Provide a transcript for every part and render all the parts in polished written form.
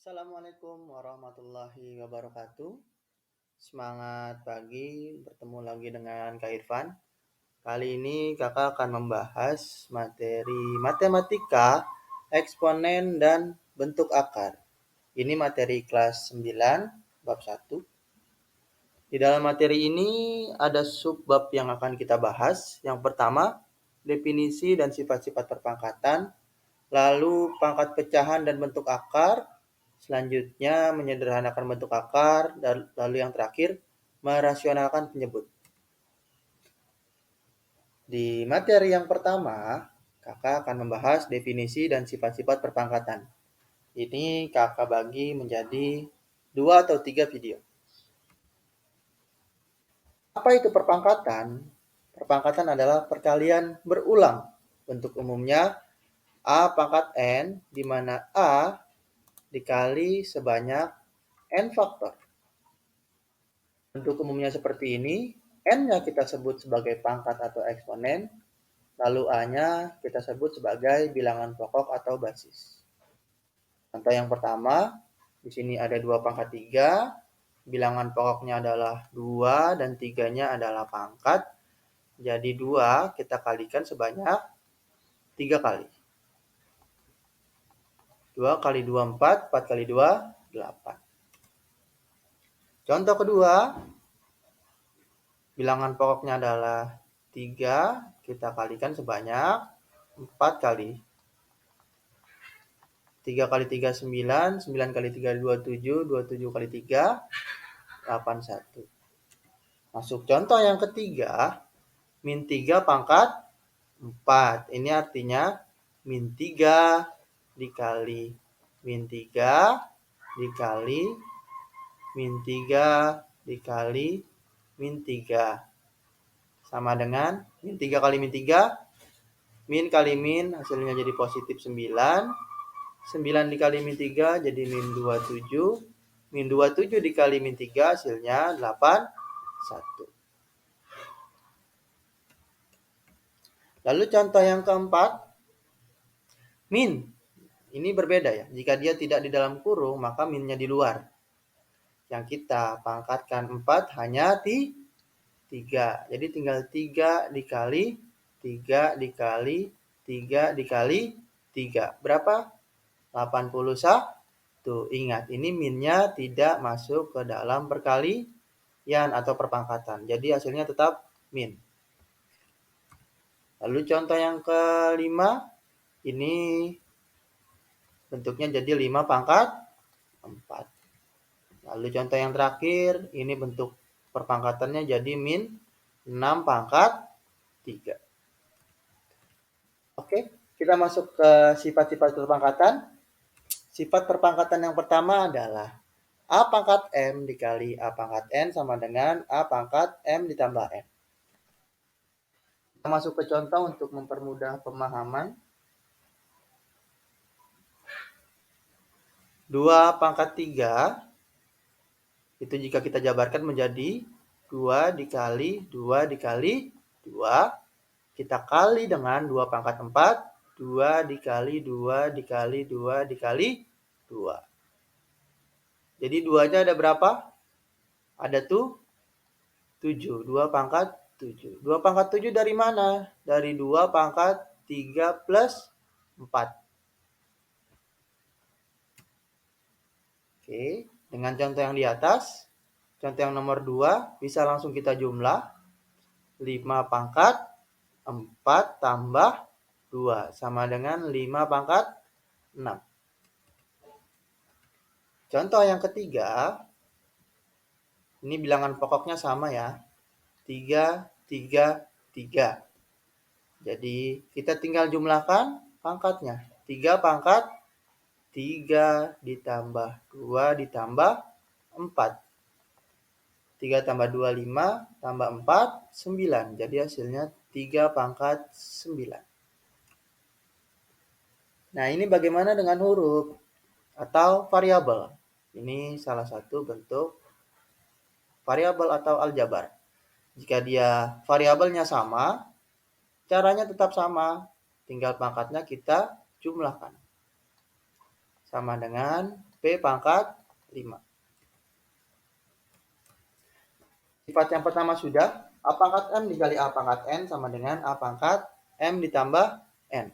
Assalamualaikum warahmatullahi wabarakatuh. Semangat pagi, bertemu lagi dengan Kak Irfan. Kali ini kakak akan membahas materi matematika, eksponen, dan bentuk akar. Ini materi kelas 9, bab 1. Di dalam materi ini ada subbab yang akan kita bahas. Yang pertama, definisi dan sifat-sifat perpangkatan. Lalu pangkat pecahan dan bentuk akar. Selanjutnya menyederhanakan bentuk akar, dan lalu yang terakhir merasionalkan penyebut. Di materi yang pertama, kakak akan membahas definisi dan sifat-sifat perpangkatan. Ini kakak bagi menjadi 2 atau 3 video. Apa itu perpangkatan? Perpangkatan adalah perkalian berulang. Bentuk umumnya A pangkat N, di mana A dikali sebanyak N faktor. Bentuk umumnya seperti ini, N-nya kita sebut sebagai pangkat atau eksponen, lalu A-nya kita sebut sebagai bilangan pokok atau basis. Contoh yang pertama, di sini ada 2 pangkat 3, bilangan pokoknya adalah 2 dan 3-nya adalah pangkat. Jadi 2 kita kalikan sebanyak 3 kali. 2 kali 2, 4, 4 kali 2, 8. Contoh kedua, bilangan pokoknya adalah 3, kita kalikan sebanyak 4 kali. 3 kali 3, 9, 9 kali 3, 27, 27 kali 3, 81. Masuk contoh yang ketiga, min 3 pangkat 4. Ini artinya min 3 dikali min 3 dikali min 3 dikali min 3. Sama dengan min 3 kali min 3, min kali min hasilnya jadi positif 9. 9 dikali min 3 jadi min 27. Min 27 dikali min 3 hasilnya 81. Lalu contoh yang keempat, min. Ini berbeda ya. Jika dia tidak di dalam kurung, maka minnya di luar. Yang kita pangkatkan 4 hanya 3. Jadi tinggal 3 dikali 3 dikali 3 dikali 3. Berapa? 81. Ingat, ini minnya tidak masuk ke dalam perkalian atau perpangkatan. Jadi hasilnya tetap min. Lalu contoh yang kelima, ini bentuknya jadi 5 pangkat 4. Lalu contoh yang terakhir, ini bentuk perpangkatannya jadi min 6 pangkat 3. Oke, kita masuk ke sifat-sifat perpangkatan. Sifat perpangkatan yang pertama adalah A pangkat M dikali A pangkat N sama dengan A pangkat M ditambah N. Kita masuk ke contoh untuk mempermudah pemahaman. 2 pangkat 3, itu jika kita jabarkan menjadi 2 dikali 2 dikali 2, kita kali dengan 2 pangkat 4, 2 dikali 2 dikali 2 dikali 2. Jadi 2-nya ada berapa? Ada tuh 7. 2 pangkat 7. 2 pangkat 7 dari mana? Dari 2 pangkat 3 plus 4. Oke, dengan contoh yang di atas, contoh yang nomor 2, bisa langsung kita jumlah. 5 pangkat 4 tambah 2 sama dengan 5 pangkat 6. Contoh yang ketiga, ini bilangan pokoknya sama ya. 3, 3, 3. Jadi kita tinggal jumlahkan pangkatnya. 3 pangkat 3 ditambah 2 ditambah 4. 3 tambah 2, 5, tambah 4, 9. Jadi hasilnya 3 pangkat 9. Nah, ini bagaimana dengan huruf atau variabel? Ini salah satu bentuk variabel atau aljabar. Jika dia variabelnya sama, caranya tetap sama. Tinggal pangkatnya kita jumlahkan. Sama dengan B pangkat 5. Sifat yang pertama sudah, A pangkat M dikali A pangkat N sama dengan A pangkat M ditambah N.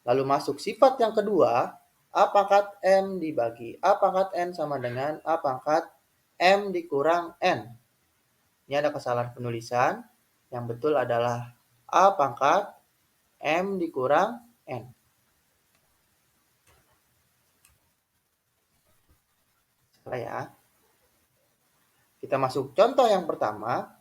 Lalu masuk sifat yang kedua, A pangkat M dibagi A pangkat N sama dengan A pangkat M dikurang N. Ini ada kesalahan penulisan. Yang betul adalah A pangkat M dikurang N. Salah ya. Kita masuk contoh yang pertama.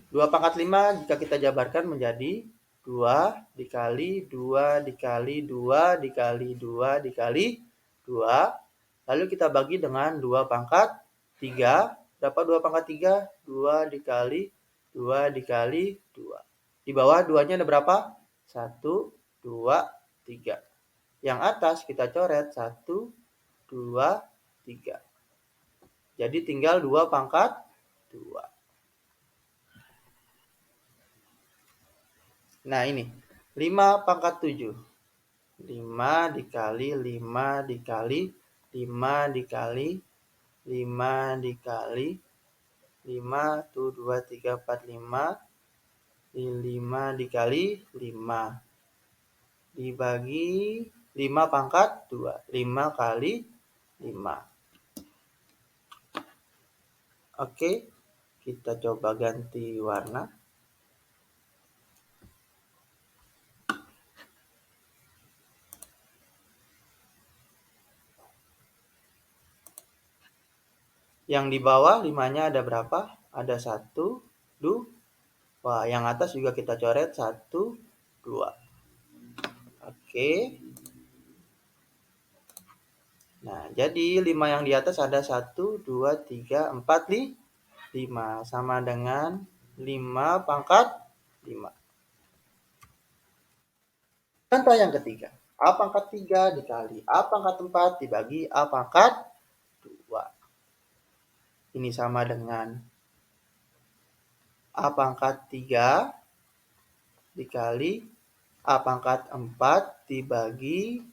2 pangkat 5 jika kita jabarkan menjadi 2 dikali 2 dikali 2 dikali 2 dikali 2. Lalu kita bagi dengan 2 pangkat 3. Berapa 2 pangkat 3? 2 dikali 2 dikali 2. Di bawah 2-nya ada berapa? 1, 2, 3. Yang atas kita coret 1, 2, 3. Jadi tinggal 2 pangkat 2. Nah ini, 5 pangkat 7. 5 dikali 5 dikali 5 dikali 5 dikali 5 tuh 2, 3, 4, 5. 5 dikali 5. Dibagi 5 pangkat 2. 5 kali 5. Oke, kita coba ganti warna. Yang di bawah 5-nya ada berapa? Ada 1, 2. Wah, yang atas juga kita coret 1, 2. Oke. Nah, jadi 5 yang di atas ada 1, 2, 3, 4, 5. Sama dengan 5 pangkat 5. Contoh yang ketiga. A pangkat 3 dikali A pangkat 4 dibagi A pangkat 2. Ini sama dengan A pangkat 3 dikali A pangkat 4 dibagi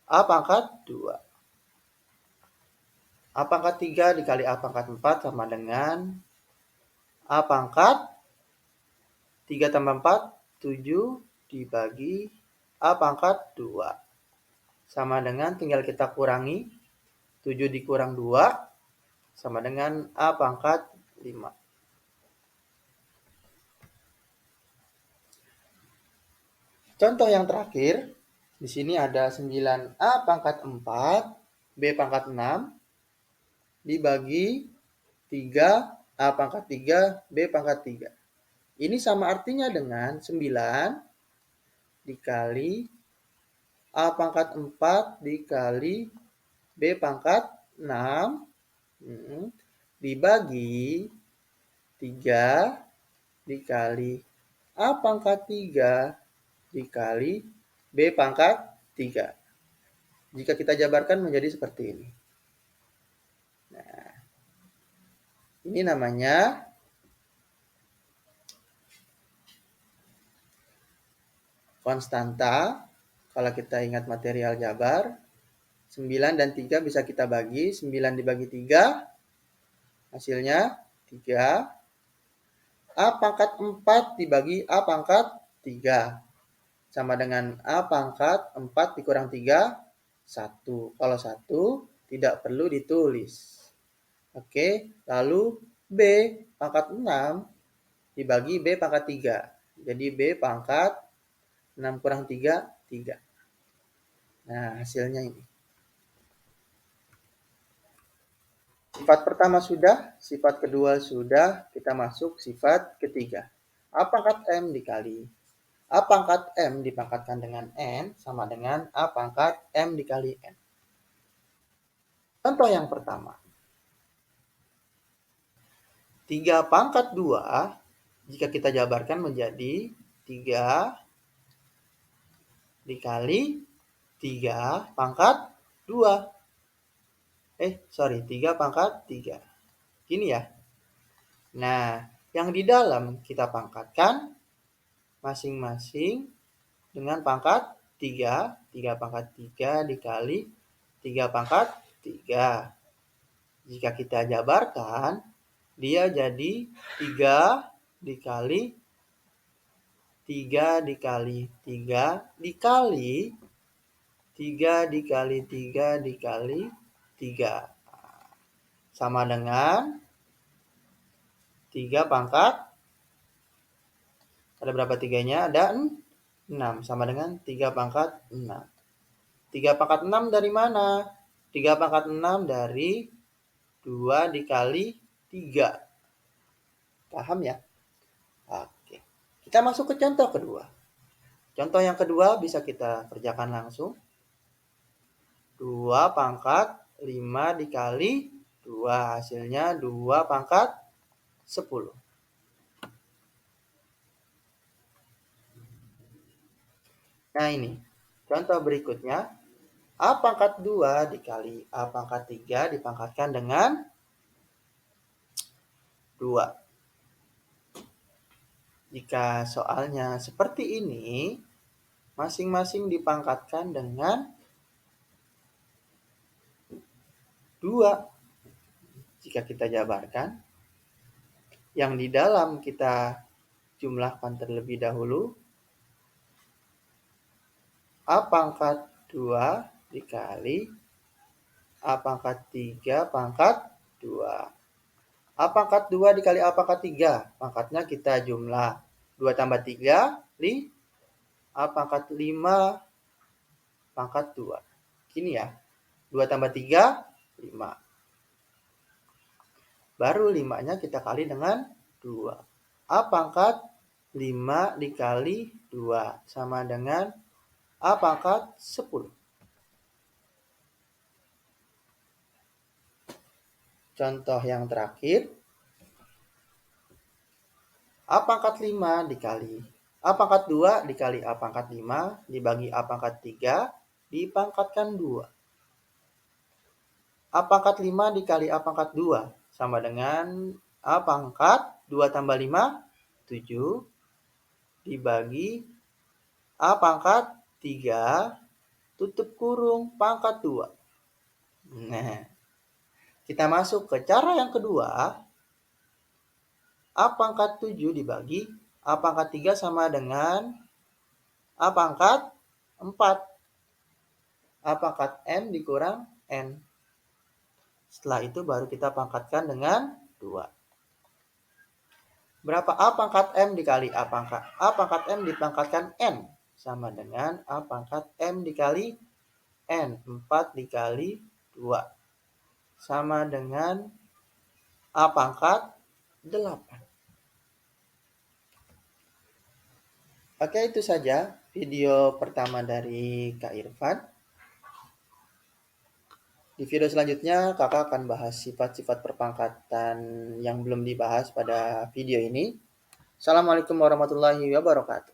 A pangkat 2. A pangkat 3 dikali A pangkat 4 sama dengan A pangkat 3 tambah 4, 7 dibagi A pangkat 2. Sama dengan tinggal kita kurangi. 7 dikurang 2 sama dengan A pangkat 5. Contoh yang terakhir, di sini ada 9A pangkat 4, B pangkat 6, dibagi 3A pangkat 3, B pangkat 3. Ini sama artinya dengan 9 dikali A pangkat 4 dikali B pangkat 6 dibagi 3 dikali A pangkat 3 dikali B pangkat 3. Jika kita jabarkan menjadi seperti ini. Nah, ini namanya konstanta. Kalau kita ingat material jabar, 9 dan 3 bisa kita bagi. 9 dibagi 3, hasilnya 3. A pangkat 4 dibagi A pangkat 3. Sama dengan A pangkat 4 dikurang 3, 1. Kalau 1 tidak perlu ditulis. Oke, lalu B pangkat 6 dibagi B pangkat 3. Jadi B pangkat 6 kurang 3, 3. Nah, hasilnya ini. Sifat pertama sudah, sifat kedua sudah, kita masuk sifat ketiga. A pangkat M dikali A pangkat M dipangkatkan dengan N sama dengan A pangkat M dikali N. Contoh yang pertama. 3 pangkat 2, jika kita jabarkan menjadi 3 dikali 3 pangkat 2. 3 pangkat 3. Gini ya. Nah, yang di dalam kita pangkatkan masing-masing dengan pangkat 3. 3 pangkat 3 dikali 3 pangkat 3. Jika kita jabarkan, dia jadi 3 dikali 3 dikali 3 dikali 3 dikali 3 dikali 3. Sama dengan 3 pangkat. Ada berapa tiganya? Ada 6. Sama dengan 3 pangkat 6. 3 pangkat 6 dari mana? 3 pangkat 6 dari 2 dikali 3. Paham ya? Oke. Kita masuk ke contoh kedua. Contoh yang kedua bisa kita kerjakan langsung. 2 pangkat 5 dikali 2. Hasilnya 2 pangkat 10. Nah ini, contoh berikutnya. A pangkat 2 dikali A pangkat 3 dipangkatkan dengan 2. Jika soalnya seperti ini, masing-masing dipangkatkan dengan 2. Jika kita jabarkan, yang di dalam kita jumlahkan terlebih dahulu. A pangkat 2 dikali A pangkat 3 pangkat 2. A pangkat 2 dikali A pangkat 3. Pangkatnya kita jumlah. 2 tambah 3, A pangkat 5 pangkat 2. Gini ya. 2 tambah 3, 5. Baru 5-nya kita kali dengan 2. A pangkat 5 dikali 2. Sama dengan A pangkat 10. Contoh yang terakhir. A pangkat 5 dikali A pangkat 2 dikali A pangkat 5 dibagi A pangkat 3 dipangkatkan 2. A pangkat 5 dikali A pangkat 2 sama dengan A pangkat 2 tambah 5, 7 dibagi A pangkat 3 tutup kurung pangkat 2. Nah, kita masuk ke cara yang kedua. A pangkat 7 dibagi A pangkat 3 sama dengan A pangkat 4. A pangkat M dikurang N. Setelah itu baru kita pangkatkan dengan 2. Berapa A pangkat M dikali A pangkat M dipangkatkan N. Sama dengan A pangkat M dikali N. 4 dikali 2. Sama dengan A pangkat 8. Oke, itu saja video pertama dari Kak Irfan. Di video selanjutnya, kakak akan bahas sifat-sifat perpangkatan yang belum dibahas pada video ini. Assalamualaikum warahmatullahi wabarakatuh.